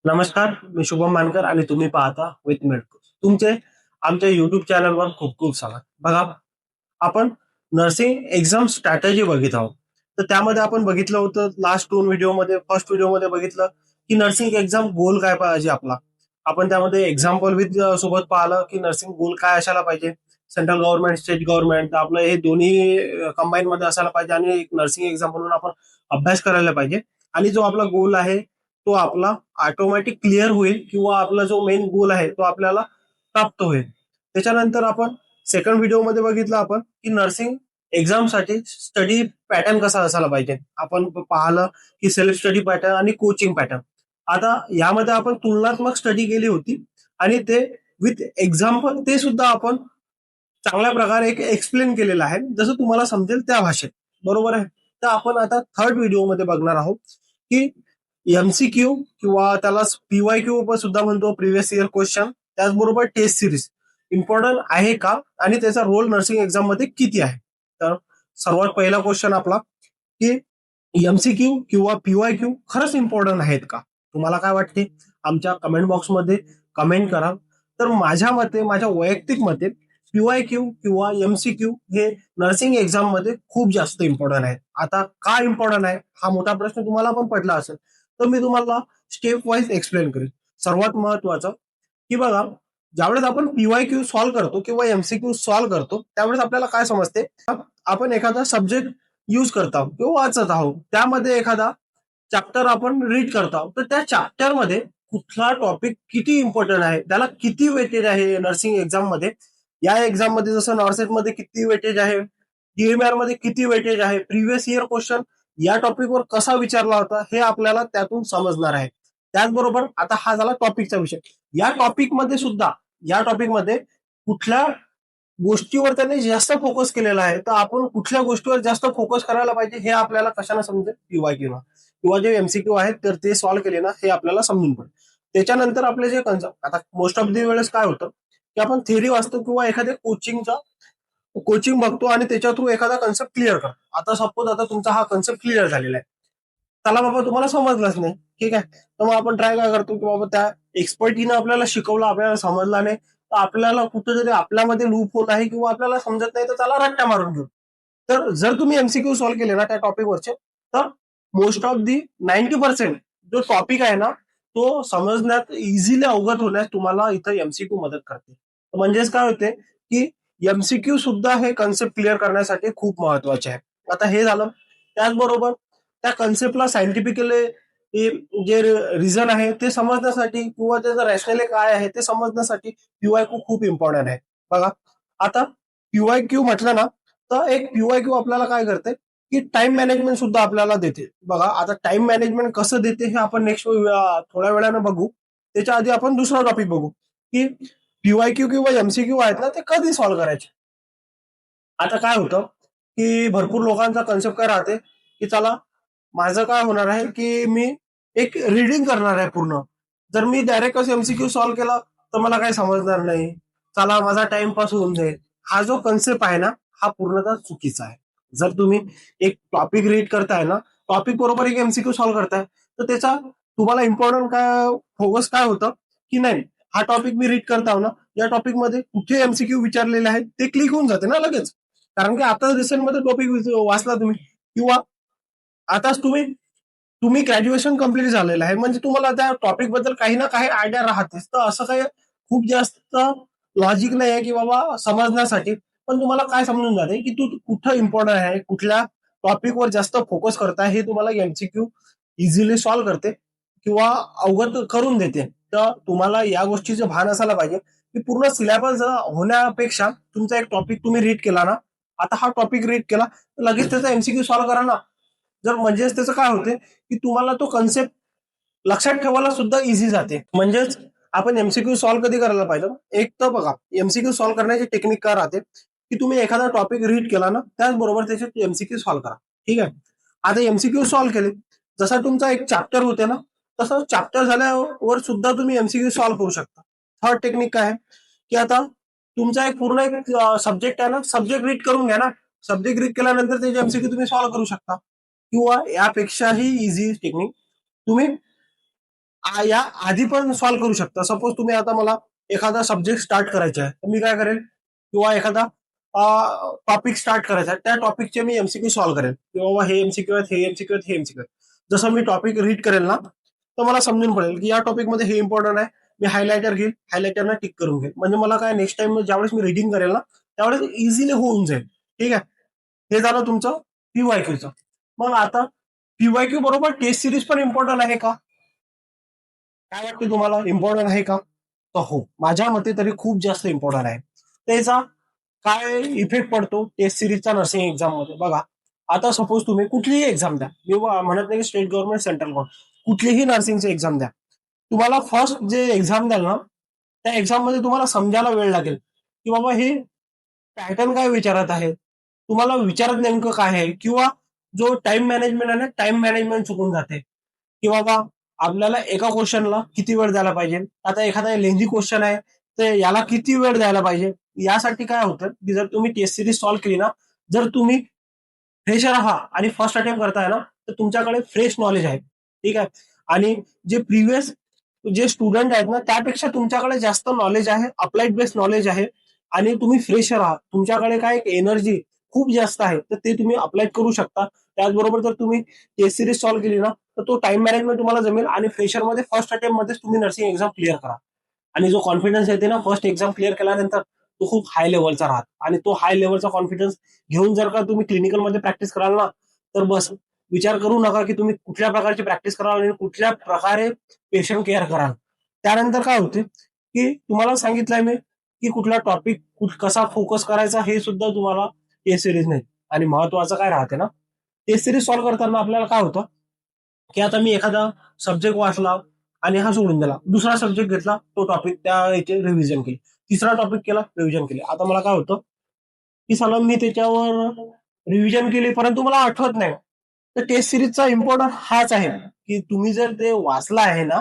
नमस्कार, मी शुभम मानकर आणि तुम्ही पाहता विथ मेडको. तुमचे आमच्या युट्यूब चॅनलवर खूप खूप स्वागत. बघा, आपण नर्सिंग एक्झाम स्ट्रॅटेजी बघित आहोत. तर त्यामध्ये आपण बघितलं होतं लास्ट दोन व्हिडिओमध्ये, फर्स्ट व्हिडिओमध्ये बघितलं की नर्सिंग एक्झाम गोल काय पाहिजे आपला. आपण त्यामध्ये एक्झाम्पल विथ सोबत पाहिलं की नर्सिंग गोल काय असायला पाहिजे. सेंट्रल गव्हर्नमेंट, स्टेट गव्हर्नमेंट, आपलं हे दोन्ही कंबाईन मध्ये असायला पाहिजे आणि एक नर्सिंग एक्झाम म्हणून आपण अभ्यास करायला पाहिजे. आणि जो आपला गोल आहे तो आपला ऑटोमॅटिक क्लिअर होईल किंवा आपला जो मेन गोल आहे तो आपल्याला प्राप्त होईल. त्याच्यानंतर आपण सेकंड व्हिडिओमध्ये बघितलं आपण की नर्सिंग एक्झामसाठी स्टडी पॅटर्न कसा असायला पाहिजे. आपण पाहिलं की सेल्फ स्टडी पॅटर्न आणि कोचिंग पॅटर्न. आता यामध्ये आपण तुलनात्मक स्टडी केली होती आणि ते विथ एक्झाम्पल ते सुद्धा आपण चांगल्या प्रकारे एक एक्सप्लेन केलेलं आहे, जसं तुम्हाला समजेल त्या भाषेत. बरोबर आहे. तर आपण आता थर्ड व्हिडिओमध्ये बघणार आहोत की एमसीक्यू किंवा त्याला पीवाय क्यू सुद्धा म्हणतो, प्रिव्हियस इयर क्वेश्चन, त्याचबरोबर टेस्ट सिरीज इम्पॉर्टंट आहे का आणि त्याचा रोल नर्सिंग एक्झाम मध्ये किती आहे. तर सर्वात पहिला क्वेश्चन आपला की एमसीक्यू किंवा पीवाय क्यू खरंच इम्पॉर्टंट आहेत का. तुम्हाला काय वाटते आमच्या कमेंट बॉक्समध्ये कमेंट करा. तर माझ्या मते, माझ्या वैयक्तिक मते, पीवाय क्यू किंवा एमसीक्यू हे नर्सिंग एक्झाम मध्ये खूप जास्त इम्पॉर्टंट आहे. आता का इम्पॉर्टंट आहे हा मोठा प्रश्न तुम्हाला पण पडला असेल, तर मी तुम्हाला स्टेप वाईज एक्सप्लेन करेन. सर्वात महत्वाचं की बघा, ज्यावेळेस आपण पीवाय क्यू सॉल्व्ह करतो किंवा एमसीक्यू सॉल्व्ह करतो त्यावेळेस आपल्याला काय समजते. आपण एखादा सब्जेक्ट यूज करत आहोत किंवा वाचत आहोत, त्यामध्ये एखादा चॅप्टर आपण रीड करत आहोत, तर त्या चॅप्टर मध्ये कुठला टॉपिक किती इम्पॉर्टंट आहे, त्याला किती वेटेज आहे नर्सिंग एक्झाम मध्ये. या एक्झाम मध्ये जसं नॉर्सेट मध्ये किती वेटेज आहे, डीएमआर मध्ये किती वेटेज आहे, प्रिव्हियस इयर क्वेश्चन या टॉपिकवर कसा विचारला होता हे आपल्याला त्यातून समजणार आहे. त्याचबरोबर आता हा झाला टॉपिकचा विषय. या टॉपिक मध्ये सुद्धा, या टॉपिक मध्ये कुठल्या गोष्टीवर त्याने जास्त फोकस केलेला आहे, तर आपण कुठल्या गोष्टीवर जास्त फोकस करायला पाहिजे हे आपल्याला कशाने समजेल, पीवाय क्यू किंवा जे एमसीक्यू आहेत तर ते सॉल्व्ह केले ना हे आपल्याला समजून पडेल. त्याच्यानंतर आपले जे कन्सेप्ट, आता मोस्ट ऑफ द वेळेस काय होतं की आपण थेअरी वाचतो किंवा एखाद्या कोचिंग बघतो आणि त्याच्या थ्रू एखादा कन्सेप्ट क्लिअर करतो. आता सपोज आता तुमचा हा कन्सेप्ट क्लिअर झालेला आहे, त्याला बाबा तुम्हाला समजलंच नाही, ठीक आहे. तर मग आपण ट्राय काय करतो की बाबा त्या एक्सपर्टीनं आपल्याला शिकवलं, आपल्याला समजला नाही, तर आपल्याला कुठेतरी आपल्यामध्ये लूप होत आहे किंवा आपल्याला समजत नाही, तर त्याला रट्ट्या मारून घेऊ. तर जर तुम्ही एमसीक्यू सॉल्व्ह केले ना त्या टॉपिकवरचे, तर मोस्ट ऑफ दी 90% जो टॉपिक आहे ना तो समजण्यात, इझिली अवगत होण्यास तुम्हाला इथं एमसीक्यू मदत करते. म्हणजेच काय होते की एमसीक्यू सुद्धा हे कन्सेप्ट क्लिअर करण्यासाठी खूप महत्वाचे आहे. आता हे झालं. त्याचबरोबर त्या कन्सेप्टला सायंटिफिकली जे रिझन आहे ते समजण्यासाठी किंवा त्याचं रॅशनली काय आहे ते समजण्यासाठी पीवायक्यू खूप इम्पॉर्टंट आहे. बघा, आता पीवायक्यू म्हटलं ना, तर एक पीवायक्यू आपल्याला काय करते की टाइम मॅनेजमेंट सुद्धा आपल्याला देते. बघा, आता टाइम मॅनेजमेंट कसं देते हे आपण नेक्स्ट थोड्या वेळाने बघू. त्याच्या आधी आपण दुसरा टॉपिक बघू की पीवायक्यू किंवा एमसीक्यू आहेत ना ते कधी सॉल्व्ह करायचे. आता काय होतं की भरपूर लोकांचा कन्सेप्ट काय राहते की चला, माझं काय होणार आहे की मी एक रीडिंग करणार आहे पूर्ण. जर मी डायरेक्ट एमसीक्यू सॉल्व्ह केला तर मला काही समजणार नाही, चला माझा टाइमपास होऊन जाईल. हा जो कन्सेप्ट आहे ना हा पूर्णतः चुकीचा आहे. जर तुम्ही एक टॉपिक रीड करताय ना, टॉपिक बरोबर एक एमसीक्यू सॉल्व्ह करताय, तर त्याचा तुम्हाला इम्पॉर्टंट काय फोकस काय होतं की नाही, हा टॉपिक मी रीड करता ना, या टॉपिक मध्ये कुठे एमसीक्यू विचारलेले आहेत ते क्लिक होऊन जाते ना लगेच. कारण की आता रिसेंट मध्ये टॉपिक वाचला तुम्ही किंवा आताच तुम्ही तुम्ही ग्रॅज्युएशन कम्प्लीट झालेलं आहे, म्हणजे तुम्हाला त्या टॉपिक बद्दल काही ना काही आयडिया राहतेच. तर असं काही खूप जास्त लॉजिक नाही आहे की बाबा समजण्यासाठी. पण तुम्हाला काय समजून जाते की तू कुठं इम्पॉर्टंट आहे, कुठल्या टॉपिकवर जास्त फोकस करताय, हे तुम्हाला एमसीक्यू इझिली सॉल्व्ह करते किंवा अवगत करून देते. तर तुम्हाला या गोष्टीचं भान असायला पाहिजे की पूर्ण सिलेबस होण्यापेक्षा तुमचा एक टॉपिक तुम्ही रीड केला ना, आता हा टॉपिक रीड केला तर लगेच त्याचा एमसीक्यू सॉल्व्ह करा ना. जर म्हणजेच त्याचं काय होते की तुम्हाला तो कन्सेप्ट लक्षात ठेवायला सुद्धा इझी जाते. म्हणजेच आपण एमसीक्यू सॉल्व्ह कधी करायला पाहिजे. एक तर बघा, एमसीक्यू सॉल्व्ह करण्याची टेक्निक काय राहते की तुम्ही एखादा टॉपिक रीड केला ना, त्याचबरोबर त्याचे एमसीक्यू सॉल्व्ह करा. ठीक आहे. आता एमसीक्यू सॉल्व्ह केले, जसा तुमचा एक चॅप्टर होते ना, तसं चॅप्टर झाल्यावर सुद्धा तुम्ही एमसीक्यू सॉल्व्ह करू शकता. थर्ड टेक्निक काय आहे की आता तुमचा एक पूर्ण एक सब्जेक्ट आहे ना, सब्जेक्ट रीड करून घ्या ना. सब्जेक्ट रीड केल्यानंतर त्याचे एमसीक्यू तुम्ही सॉल्व्ह करू शकता. किंवा यापेक्षाही इझी टेक्निक, तुम्ही या आधी पण सॉल्व्ह करू शकता. सपोज तुम्ही आता मला एखादा सब्जेक्ट स्टार्ट करायचा आहे, तर मी काय करेल, किंवा एखादा टॉपिक स्टार्ट करायचा आहे, त्या टॉपिकचे मी एमसीक्यू सॉल्व्ह करेल, किंवा हे एमसीक्यू आहेत, हे एमसीक्यू आहेत, हे एमसीक्यू आहेत. जसं मी टॉपिक रीड करेल ना, तर मला समजून पडेल की या टॉपिकमध्ये हे इम्पॉर्टंट आहे. मी हायलायटर घेईल, हायलायटरना टिक करून घेईल, म्हणजे मला काय नेक्स्ट टाइम ज्यावेळेस मी रीडिंग करेल ना, त्यावेळेस इझिली होऊन जाईल. ठीक आहे, हे झालं तुमचं पीवायक्यूचं. मग आता पीवायक्यू बरोबर टेस्ट सिरीज पण इम्पॉर्टंट आहे का? काय वाटतं तुम्हाला, इम्पॉर्टंट आहे का? तर हो, माझ्या मते तरी खूप जास्त इम्पॉर्टंट आहे. त्याचा काय इफेक्ट पडतो टेस्ट सिरीजचा नर्सिंग एक्झाम मध्ये बघा. आता सपोज तुम्ही कुठलीही एक्झाम द्या, मी म्हणत नाही की स्टेट गव्हर्नमेंट सेंट्रल गव्हर्नमेंट, कुठलीही नर्सिंगची एक्झाम द्या, तुम्हाला फर्स्ट जे एक्झाम द्याल ना, त्या एक्झाम मध्ये तुम्हाला समजायला वेळ लागेल की बाबा हे पॅटर्न काय विचारत आहे, तुम्हाला विचारत नेमकं काय आहे, किंवा जो टाइम मॅनेजमेंट आहे ना, टाइम मॅनेजमेंट चुकून जाते की बाबा आपल्याला एका क्वेश्चनला किती वेळ द्यायला पाहिजे. आता एखादा लेंझी क्वेश्चन आहे, तर याला किती वेळ द्यायला पाहिजे. यासाठी काय होतं की जर तुम्ही टेस्ट सिरीज सॉल्व्ह केली ना, जर तुम्ही फ्रेशर आहात आणि फर्स्ट अटेम्प्ट करताय ना, तर तुमच्याकडे फ्रेश नॉलेज आहे. ठीक आहे, आणि जे प्रिव्हियस जे स्टुडंट आहेत ना, त्यापेक्षा तुमच्याकडे जास्त नॉलेज आहे, अप्लाइड बेस्ड नॉलेज आहे, आणि तुम्ही फ्रेशर आहात, तुमच्याकडे काय एनर्जी खूप जास्त आहे, तर ते तुम्ही अप्लाय करू शकता. त्याचबरोबर जर तुम्ही टेस्ट सिरीज सॉल्व्ह केली ना, तर तो टाइम मॅनेजमेंट तुम्हाला जमेल, आणि फ्रेशरमध्ये फर्स्ट अटेम्प्ट मध्येच तुम्ही नर्सिंग एक्झाम क्लिअर करा. आणि जो कॉन्फिडन्स येते ना फर्स्ट एक्झाम क्लिअर केल्यानंतर, तो खूप हाय लेवलचा राहत, आणि तो हाय लेवलचा कॉन्फिडन्स घेऊन जर का तुम्ही क्लिनिकलमध्ये प्रॅक्टिस कराल ना, तर बस विचार करू नका की तुम्ही कुठल्या प्रकारची प्रॅक्टिस कराल आणि कुठल्या प्रकारे पेशंट केअर कराल. त्यानंतर काय होते की तुम्हाला सांगितलंय मी की कुठला टॉपिक कसा फोकस करायचा हे सुद्धा तुम्हाला टेस्ट सिरीज नाही. आणि महत्वाचं काय राहते ना, टेस्ट सिरीज सॉल्व्ह करताना आपल्याला काय होतं की आता मी एखादा सब्जेक्ट वाचला आणि हा सोडून दिला, दुसरा सब्जेक्ट घेतला, तो टॉपिक त्या याचे रिव्हिजन केली, तिसरा टॉपिक केला, रिव्हिजन केली. आता मला काय होतं की साला मी त्याच्यावर रिव्हिजन केली परंतु मला आठवत नाही. तर टेस्ट सिरीजचा इम्पॉर्टन्ट हाच आहे की तुम्ही जर ते वाचलं आहे ना,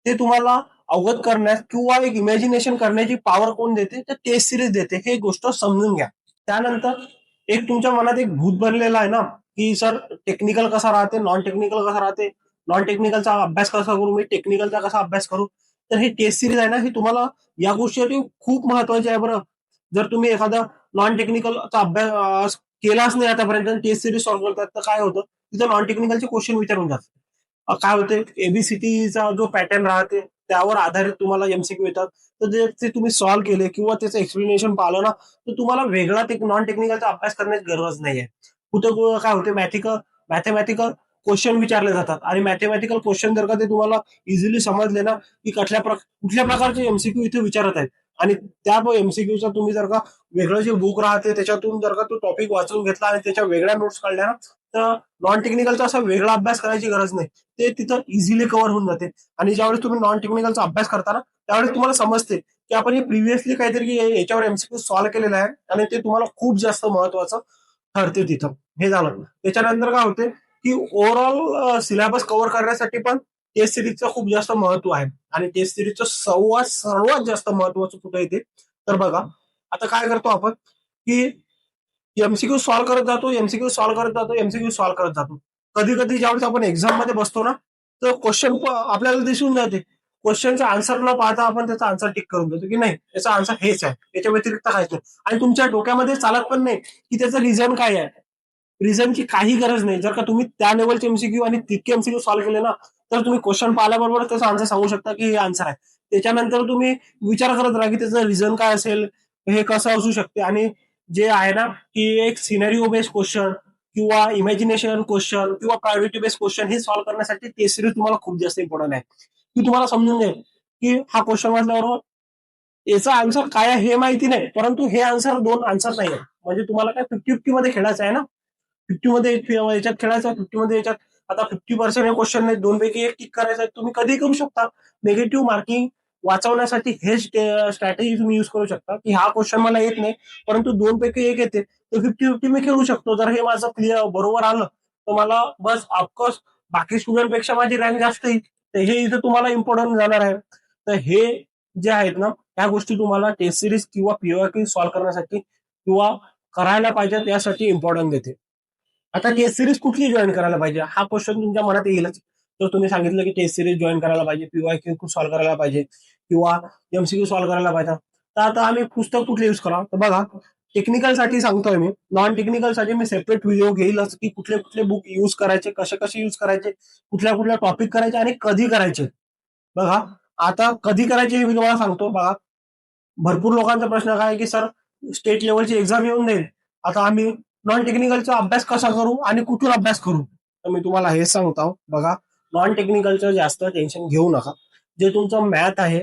ते तुम्हाला अवगत करण्यास किंवा एक इमॅजिनेशन करण्याची पॉवर कोण देते, तर टेस्ट सिरीज देते, हे गोष्ट समजून घ्या. त्यानंतर एक तुमच्या मनात एक भूत बनलेला आहे ना की सर टेक्निकल कसा राहते, नॉन टेक्निकल कसा राहते, नॉन टेक्निकलचा अभ्यास कसा करू मी, टेक्निकलचा कसा अभ्यास करू. तर हे टेस्ट सिरीज आहे ना, हे तुम्हाला या गोष्टीसाठी खूप महत्वाचे आहे बरं. जर तुम्ही एखादा नॉन टेक्निकलचा अभ्यास केलाच नाही आतापर्यंत, टेस्ट सिरीज सॉल्व्ह करतात, तर काय होतं, तिथं नॉन टेक्निकलचे क्वेश्चन विचारून जातात. काय होते, एबीसीटीचा जो पॅटर्न राहते त्यावर आधारित तुम्हाला एमसीक्यू येतात. तर जे ते तुम्ही सॉल्व्ह केले किंवा त्याचं एक्सप्लेनेशन पाहिलं ना, तर तुम्हाला वेगळा नॉन टेक्निकलचा अभ्यास करण्याची गरज नाहीये. कुठं काय होते, मॅथमॅटिकल क्वेश्चन विचारले जातात, आणि मॅथमॅटिकल क्वेश्चन जर का ते तुम्हाला इझिली समजले ना की कुठल्या प्रकारचे एमसीक्यू इथे विचारत आहेत, आणि त्या एमसीक्यूचा तुम्ही जर का वेगळं जे बुक राहते त्याच्यातून जर का तो टॉपिक वाचून घेतला आणि त्याच्या वेगळ्या नोट्स काढल्या ना, तर नॉन टेक्निकलचा असा वेगळा अभ्यास करायची गरज नाही. ते तिथं इझिली कव्हर होऊन जाते. आणि ज्यावेळेस तुम्ही नॉन टेक्निकलचा अभ्यास करता ना, त्यावेळेस तुम्हाला समजते की आपण हे प्रिव्हियसली काहीतरी याच्यावर एमसीक्यू सॉल्व्ह केलेलं आहे, आणि ते तुम्हाला खूप जास्त महत्वाचं ठरते तिथं. हे झालं. त्याच्यानंतर काय होते की ओव्हरऑल सिलेबस कव्हर करण्यासाठी पण टेस्ट सिरीजचं खूप जास्त महत्व आहे. आणि टेस्ट सिरीजचं सर्वात जास्त महत्वाचं कुठं येते, तर बघा, आता काय करतो आपण की एमसीक्यू सॉल्व्ह करत जातो, एमसीक्यू सॉल्व्ह करत जातो, एमसीक्यू सॉल्व्ह करत जातो. कधी कधी ज्यावेळेस आपण एक्झाम मध्ये बसतो ना, तर क्वेश्चन आपल्याला दिसून जाते, क्वेश्चनचा आन्सर न पाहता आपण त्याचा आन्सर टिक करून देतो की नाही, याचा आन्सर हेच आहे, याच्या व्यतिरिक्त काहीच नाही. आणि तुमच्या डोक्यामध्ये चालत पण नाही की त्याचं रिझन काय आहे. रिझनची काही गरज नाही. जर का तुम्ही त्या लेवलचे एमसीक्यू आणि तितके एमसीक्यू सॉल्व्ह केले ना, तर तुम्ही क्वेश्चन पाहिल्याबरोबर त्याचा आन्सर सांगू शकता की हे आन्सर आहे. त्याच्यानंतर तुम्ही विचार करत राहा की त्याचं रिझन काय असेल, हे कसं असू शकते. आणि जे आहे ना की एक सिनेरिओ बेस्ड क्वेश्चन किंवा इमॅजिनेशन क्वेश्चन किंवा प्रायोरिटी बेस्ड क्वेश्चन हे सॉल्व्ह करण्यासाठी टेस्ट सिरीज तुम्हाला खूप जास्त इम्पॉर्टंट आहे. की तुम्हाला समजून जाईल की हा क्वेश्चन वाचल्याबरोबर याचा आन्सर काय आहे हे माहिती नाही, परंतु हे आन्सर दोन आन्सर नाही आहे. म्हणजे तुम्हाला काय 50-50 मध्ये खेळायचं आहे ना, 50 मध्ये याच्यात खेळायचं, 50 मध्ये याच्यात. आता 50% हे क्वेश्चन नाही, दोन पैकी एक टिक करायचं आहे, तुम्ही कधी करू शकता. निगेटिव्ह मार्किंग वाचवण्यासाठी हे स्ट्रॅटेजी तुम्ही युज करू शकता की हा क्वेश्चन मला येत नाही, परंतु दोन पैकी एक येते, तर 50-50 मी खेळू शकतो. जर हे माझं क्लिअर बरोबर आलं, तर मला बस ऑफकोर्स बाकी स्टुडंट पेक्षा माझी रँक जास्त येईल. तर हे इथं तुम्हाला इम्पॉर्टंट जाणार आहे. तर हे जे आहेत ना, त्या गोष्टी तुम्हाला टेस्ट सिरीज किंवा पीओक्यू सॉल्व्ह करण्यासाठी किंवा करायला पाहिजे त्यासाठी इम्पॉर्टन्स देते. आता टेस्ट सिरीज कुठली जॉईन करायला पाहिजे, हा क्वेश्चन तुमच्या मनात येईलच. तर तुम्ही सांगितलं की टेस्ट सिरीज जॉईन करायला पाहिजे, PYQ सॉल्व्ह करायला पाहिजे किंवा MCQ सॉल्व्ह करायला पाहिजे, तर आता आम्ही पुस्तक कुठले युज करा? तर बघा, टेक्निकल साठी सांगतोय मी, नॉन टेक्निकल साठी मी सेपरेट व्हिडिओ घेईलच की कुठले कुठले बुक युज करायचे, कसे कसे युज करायचे, कुठल्या कुठल्या टॉपिक करायचे आणि कधी करायचे. बघा, आता कधी करायचे हे मी तुम्हाला सांगतो. बघा, भरपूर लोकांचा प्रश्न काय आहे की सर स्टेट लेवलची एक्झाम येऊन जाईल, आता आम्ही नॉन टेक्निकलचा अभ्यास कसा करू आणि कुठून अभ्यास करू? तर मी तुम्हाला हे सांगतो. बघा, नॉन टेक्निकलचं जास्त टेन्शन घेऊ नका. जे तुमचं मॅथ आहे,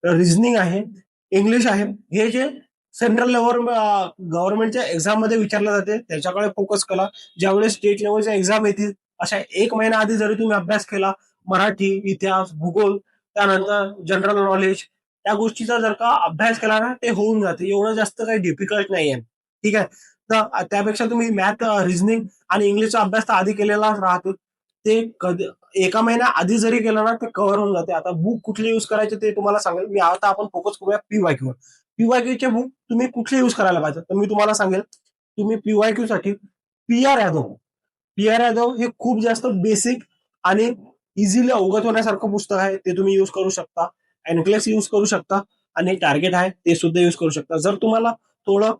रिझनिंग आहे, इंग्लिश आहे, हे जे सेंट्रल लेवल गव्हर्नमेंटच्या एक्झाम मध्ये विचारलं जाते त्याच्याकडे फोकस करा. ज्यावेळेस स्टेट लेवलच्या एक्झाम येतील अशा 1 महिना आधी जरी तुम्ही अभ्यास केला, मराठी, इतिहास, भूगोल, त्यानंतर जनरल नॉलेज, त्या गोष्टीचा जर का अभ्यास केला ना, ते होऊन जाते. एवढं जास्त काही डिफिकल्ट नाहीये. ठीक आहे. तर त्यापेक्षा तुम्ही मॅथ, रिझनिंग आणि इंग्लिशचा अभ्यास तर आधी केलेलाच राहतो. ते कधी 1 महिना आधी जरी केलं ना, ते कव्हर होऊन जाते. आता बुक कुठले युज करायचे ते तुम्हाला सांगेल मी. आता आपण फोकस करूया PYQ वर. PYQ चे बुक तुम्ही कुठले युज करायला पाहिजे? तर मी तुम्हाला सांगेल, तुम्ही PYQ साठी PR यादव, PR यादव हे खूप जास्त बेसिक आणि इझिली अवगत होण्यासारखं पुस्तक आहे. ते तुम्ही युज करू शकता. एनक्लेस युज करू शकता आणि टार्गेट आहे ते सुद्धा युज करू शकता. जर तुम्हाला थोडं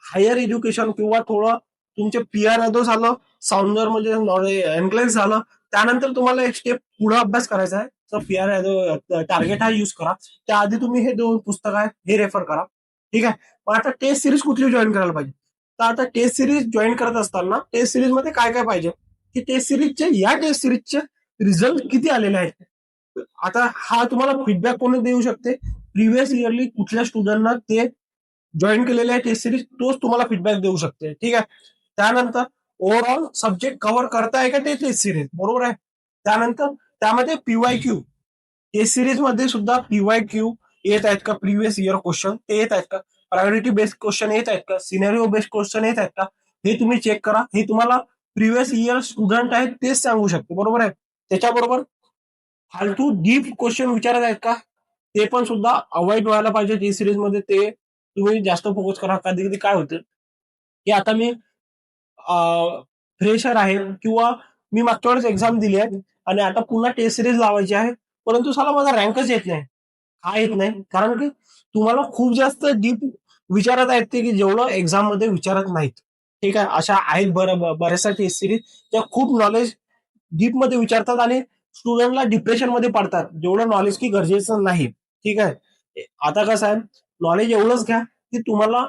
हायर एज्युकेशन किंवा थोडं तुमचे PR यादव झालं, साऊंडर म्हणजे एनक्लेस झालं, त्यानंतर तुम्हाला एक स्टेप पुढे अभ्यास करायचा आहे, तर PR यादव टार्गेट हा युज करा. त्याआधी तुम्ही हे 2 पुस्तक आहेत हे रेफर करा. ठीक आहे. मग आता टेस्ट सिरीज कुठली जॉईन करायला पाहिजे? तर आता टेस्ट सिरीज जॉईन करत असताना टेस्ट सिरीज मध्ये काय काय पाहिजे, की टेस्ट सिरीजचे रिझल्ट किती आलेले आहेत. आता हा तुम्हाला फीडबॅक कोणी देऊ शकते? प्रिव्हियस इयरली कुठल्या स्टुडंटना ते जॉईन केलेले आहे टेस्ट सिरीज, तोच तुम्हाला फीडबॅक देऊ शकते. ठीक आहे. त्यानंतर ओव्हरऑल सब्जेक्ट कव्हर करताय का ते टेस्ट सिरीज, बरोबर आहे. त्यानंतर त्यामध्ये PYQ, टेस्ट सिरीज मध्ये सुद्धा PYQ येत आहेत का, प्रिव्हियस इयर क्वेश्चन ते येत आहेत का, प्रायोरिटी बेस्ड क्वेश्चन येत आहेत का, सिनेरिओ बेस्ड क्वेश्चन येत आहेत का, हे तुम्ही चेक करा. हे तुम्हाला प्रिव्हियस इयर स्टुडंट आहेत तेच सांगू शकते, बरोबर आहे. त्याच्याबरोबर फालतू डीप क्वेश्चन विचारत आहेत का, ते पण सुद्धा अवॉइड व्हायला पाहिजे टी सिरीज मध्ये. ते तुम्ही जास्त फोकस करा. कधी कधी काय होतं की आता मी फ्रेशर आहे किंवा मी मागच्या वेळेस एक्झाम दिली आहे आणि आता पुन्हा टेस्ट सिरीज लावायची आहे, परंतु साला माझा रँकच येत नाही. का येत नाही? कारण की तुम्हाला खूप जास्त डीप विचारत आहेत ते, की जेवढं एक्झाम मध्ये विचारत नाहीत. ठीक आहे. अशा आहेत बऱ्याचशा टेस्ट सिरीज त्या खूप नॉलेज डीप मध्ये विचारतात आणि स्टुडंटला डिप्रेशन मध्ये पडतात, जेवढं नॉलेज की गरजेचं नाही. ठीक आहे. आता कसं आहे, नॉलेज एवढंच घ्या की तुम्हाला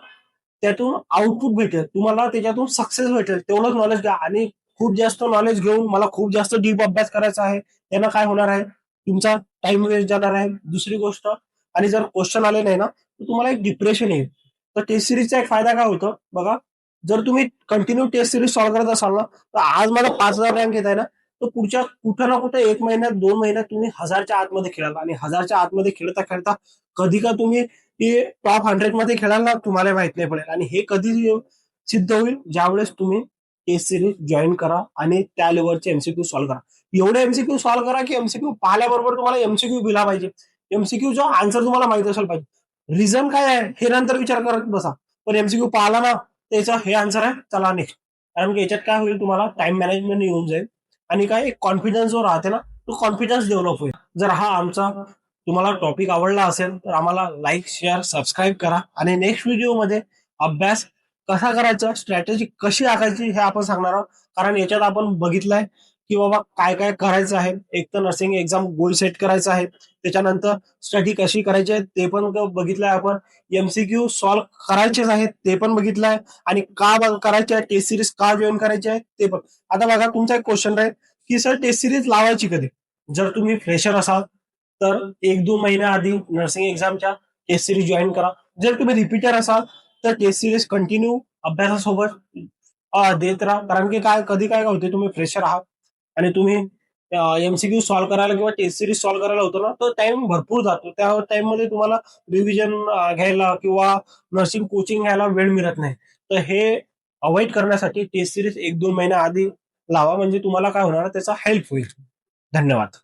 त्यातून आउटपुट भेटेल, तुम्हाला त्याच्यातून सक्सेस भेटेल, तेवढंच नॉलेज घ्या. आणि खूप जास्त नॉलेज घेऊन मला खूप जास्त डीप अभ्यास करायचा आहे, त्यानं काय होणार आहे, तुमचा टाइम वेस्ट जाणार आहे. दुसरी गोष्ट, आणि जर क्वेश्चन आले नाही ना, तर तुम्हाला एक डिप्रेशन येईल. तर टेस्ट सिरीजचा एक फायदा काय होतो बघा, जर तुम्ही कंटिन्यू टेस्ट सिरीज सॉल्व्ह करत असाल ना, तर आज मला 5,000 रँक येत आहे ना, तर पुढच्या कुठं ना कुठं 1 महिन्यात 2 महिन्यात तुम्ही 1,000च्या आतमध्ये खेळाल. आणि 1,000च्या आतमध्ये खेळता खेळता कधी का तुम्ही टॉप 100 मध्ये खेळाल ना, तुम्हाला माहित नाही पडेल. आणि हे कधी सिद्ध होईल, ज्यावेळेस तुम्ही टेस्ट सिरीज जॉईन करा आणि त्या लेवलचे MCQ सॉल्व्ह करा. एवढे MCQ सॉल्व्ह करा की MCQ पाहिल्याबरोबर तुम्हाला MCQ दिला पाहिजे, MCQचा आन्सर तुम्हाला माहित असेल पाहिजे. रिझन काय आहे हे नंतर विचार करत बसा, पण MCQ पाहिला ना, त्याचा हे आन्सर आहे, चला नेक्स्ट. कारण की याच्यात काय होईल, तुम्हाला टाइम मॅनेजमेंट येऊन जाईल आणि काय एक कॉन्फिडन्स जो राहते ना, तो कॉन्फिडन्स डेव्हलप होईल. जर हा आमचा तुम्हाला टॉपिक आवडला असेल तर आम्हाला लाईक, शेअर, सबस्क्राईब करा. आणि नेक्स्ट व्हिडिओमध्ये अभ्यास कसा करायचा, स्ट्रॅटेजी कशी आखायची हे आपण सांगणार आहोत. कारण याच्यात आपण बघितलंय की बाबा काय काय करायचं आहे. एक तर नर्सिंग एक्झाम गोल सेट करायचा आहे, त्याच्यानंतर स्टडी कशी करायची आहे ते पण बघितलंय आपण, MCQ सॉल्व्ह करायचेच आहेत ते पण बघितलंय, आणि का करायचे आहे, टेस्ट सिरीज का जॉईन करायची आहे ते पण. आता बघा, तुमचा एक क्वेश्चन राहील की सर टेस्ट सिरीज लावायची कधी. जर तुम्ही फ्रेशर असाल तर 1-2 महिन्या आधी नर्सिंग एक्झामच्या टेस्ट सिरीज जॉईन करा. जर तुम्ही रिपीटर असाल तर टेस्ट सिरीज कंटिन्यू अभ्यासासोबत देत राहा. कारण की काय कधी काय होते, तुम्ही फ्रेशर आहात आणि तुम्ही MCQ सॉल्व्ह करायला किंवा टेस्ट सिरीज सॉल्व्ह करायला होतो ना, तर टाइम भरपूर जातो. त्या टाइम मध्ये तुम्हाला रिव्हिजन घ्यायला किंवा नर्सिंग कोचिंग घ्यायला वेळ मिळत नाही. तर हे अवॉइड करण्यासाठी टेस्ट सिरीज 1-2 महिन्या आधी लावा, म्हणजे तुम्हाला काय होणार, त्याचा हेल्प होईल. धन्यवाद.